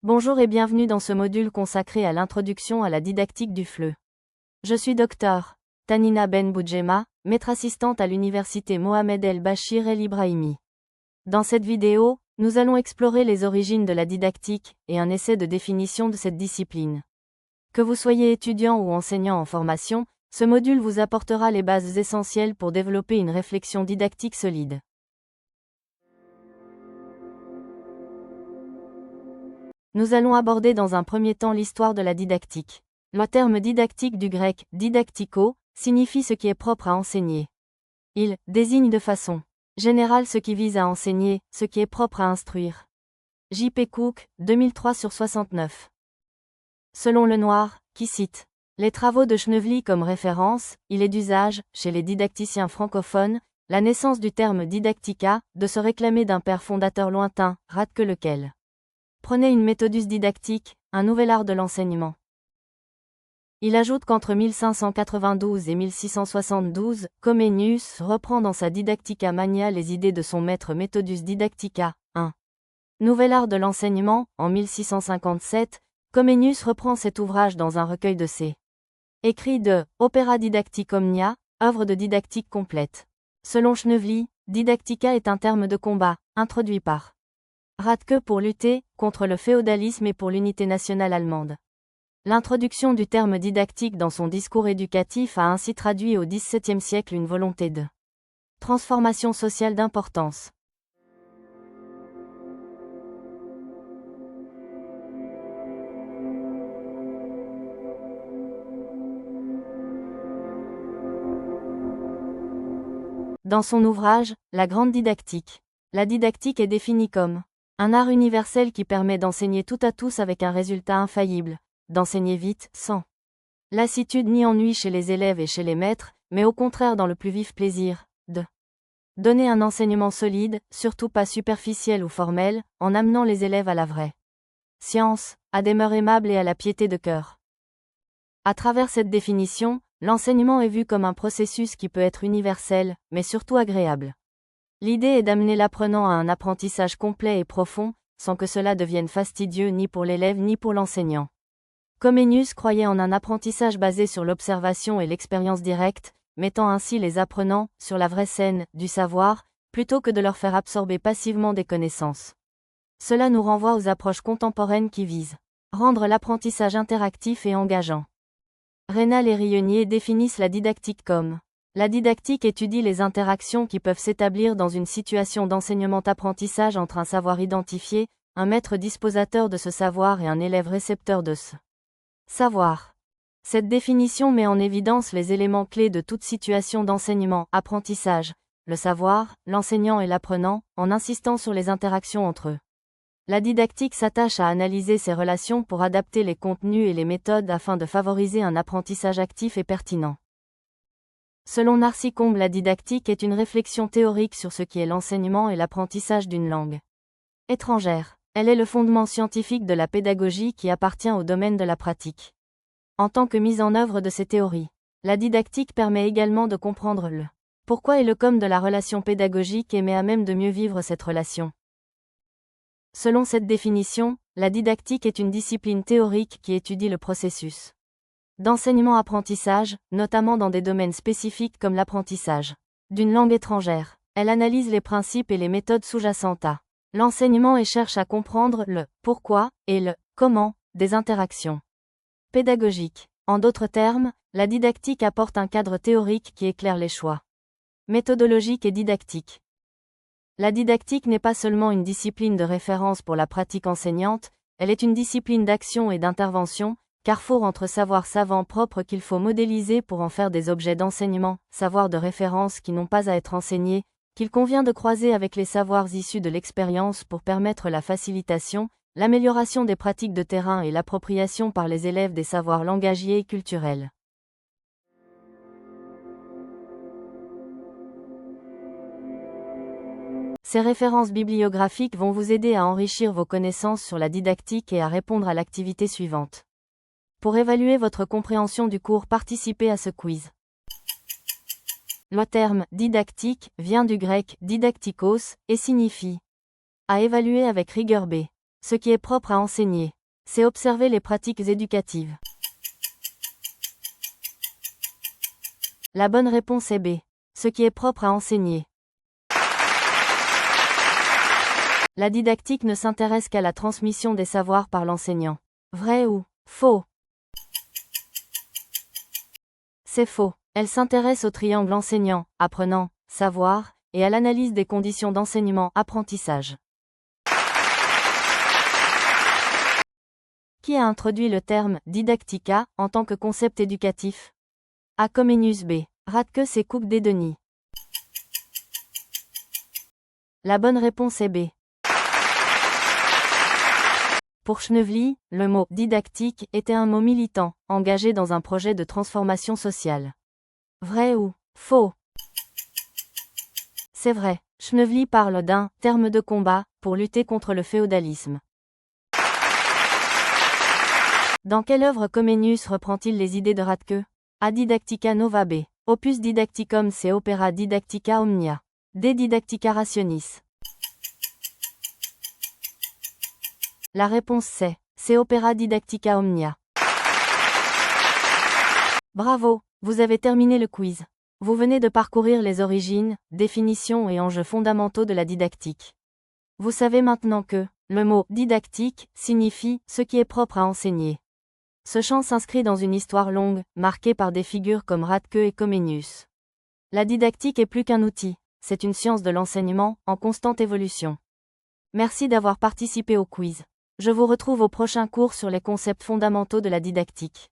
Bonjour et bienvenue dans ce module consacré à l'introduction à la didactique du FLE. Je suis Dr. Tanina Ben Boudjema, maître assistante à l'université Mohamed El Bachir El Ibrahimi. Dans cette vidéo, nous allons explorer les origines de la didactique et un essai de définition de cette discipline. Que vous soyez étudiant ou enseignant en formation, ce module vous apportera les bases essentielles pour développer une réflexion didactique solide. Nous allons aborder dans un premier temps l'histoire de la didactique. Le terme didactique du grec « didactiko » signifie ce qui est propre à enseigner. Il désigne de façon générale ce qui vise à enseigner, ce qui est propre à instruire. J.P. Cook, 2003/69. Selon Lenoir, qui cite les travaux de Schnevely comme référence, il est d'usage, chez les didacticiens francophones, la naissance du terme didactica, de se réclamer d'un père fondateur lointain, Radke lequel prenait une méthodus didactique, un nouvel art de l'enseignement. Il ajoute qu'entre 1592 et 1672, Comenius reprend dans sa Didactica Magna les idées de son maître Methodus Didactica, un nouvel art de l'enseignement. En 1657, Comenius reprend cet ouvrage dans un recueil de ses écrits de Opera Didactic Omnia, œuvre de didactique complète. Selon Schnevely, didactica est un terme de combat, introduit par Radke pour lutter contre le féodalisme et pour l'unité nationale allemande. L'introduction du terme didactique dans son discours éducatif a ainsi traduit au XVIIe siècle une volonté de transformation sociale d'importance. Dans son ouvrage, La Grande Didactique, la didactique est définie comme un art universel qui permet d'enseigner tout à tous avec un résultat infaillible, d'enseigner vite, sans lassitude ni ennui chez les élèves et chez les maîtres, mais au contraire dans le plus vif plaisir, de donner un enseignement solide, surtout pas superficiel ou formel, en amenant les élèves à la vraie science, à des mœurs aimables et à la piété de cœur. À travers cette définition, l'enseignement est vu comme un processus qui peut être universel, mais surtout agréable. L'idée est d'amener l'apprenant à un apprentissage complet et profond, sans que cela devienne fastidieux ni pour l'élève ni pour l'enseignant. Comenius croyait en un apprentissage basé sur l'observation et l'expérience directe, mettant ainsi les apprenants sur la vraie scène du savoir, plutôt que de leur faire absorber passivement des connaissances. Cela nous renvoie aux approches contemporaines qui visent rendre l'apprentissage interactif et engageant. Raynal et Rionnier définissent la didactique comme la didactique étudie les interactions qui peuvent s'établir dans une situation d'enseignement-apprentissage entre un savoir identifié, un maître disposateur de ce savoir et un élève récepteur de ce savoir. Cette définition met en évidence les éléments clés de toute situation d'enseignement-apprentissage, le savoir, l'enseignant et l'apprenant, en insistant sur les interactions entre eux. La didactique s'attache à analyser ces relations pour adapter les contenus et les méthodes afin de favoriser un apprentissage actif et pertinent. Selon Narcy Combe, la didactique est une réflexion théorique sur ce qui est l'enseignement et l'apprentissage d'une langue étrangère. Elle est le fondement scientifique de la pédagogie qui appartient au domaine de la pratique. En tant que mise en œuvre de ces théories, la didactique permet également de comprendre le pourquoi et le comment de la relation pédagogique et met à même de mieux vivre cette relation. Selon cette définition, la didactique est une discipline théorique qui étudie le processus d'enseignement-apprentissage, notamment dans des domaines spécifiques comme l'apprentissage d'une langue étrangère. Elle analyse les principes et les méthodes sous-jacentes à l'enseignement et cherche à comprendre le pourquoi et le comment des interactions pédagogiques. En d'autres termes, la didactique apporte un cadre théorique qui éclaire les choix méthodologiques et didactiques. La didactique n'est pas seulement une discipline de référence pour la pratique enseignante, elle est une discipline d'action et d'intervention, carrefour entre savoirs savants propres qu'il faut modéliser pour en faire des objets d'enseignement, savoirs de référence qui n'ont pas à être enseignés, qu'il convient de croiser avec les savoirs issus de l'expérience pour permettre la facilitation, l'amélioration des pratiques de terrain et l'appropriation par les élèves des savoirs langagiers et culturels. Ces références bibliographiques vont vous aider à enrichir vos connaissances sur la didactique et à répondre à l'activité suivante. Pour évaluer votre compréhension du cours, participez à ce quiz. Le terme « didactique » vient du grec « didaktikos » et signifie « à évaluer avec rigueur B », ce qui est propre à enseigner. C'est observer les pratiques éducatives. La bonne réponse est B. Ce qui est propre à enseigner. La didactique ne s'intéresse qu'à la transmission des savoirs par l'enseignant. Vrai ou faux? C'est faux. Elle s'intéresse au triangle enseignant, apprenant, savoir, et à l'analyse des conditions d'enseignement, apprentissage. Qui a introduit le terme « didactica » en tant que concept éducatif? A. Comenius. B. Radke et Cook. D. Denis. La bonne réponse est B. Pour Schneewly, le mot « didactique » était un mot militant, engagé dans un projet de transformation sociale. Vrai ou faux? C'est vrai. Schneewly parle d'un « terme de combat » pour lutter contre le féodalisme. Dans quelle œuvre Comenius reprend-il les idées de Radke? A. Didactica Nova. B. Opus Didacticum. C. Opera Didactica Omnia. D. Didactica Rationis. La réponse c'est Opera Didactica Omnia. Bravo, vous avez terminé le quiz. Vous venez de parcourir les origines, définitions et enjeux fondamentaux de la didactique. Vous savez maintenant que le mot « didactique » signifie « ce qui est propre à enseigner ». Ce champ s'inscrit dans une histoire longue, marquée par des figures comme Radke et Comenius. La didactique est plus qu'un outil, c'est une science de l'enseignement, en constante évolution. Merci d'avoir participé au quiz. Je vous retrouve au prochain cours sur les concepts fondamentaux de la didactique.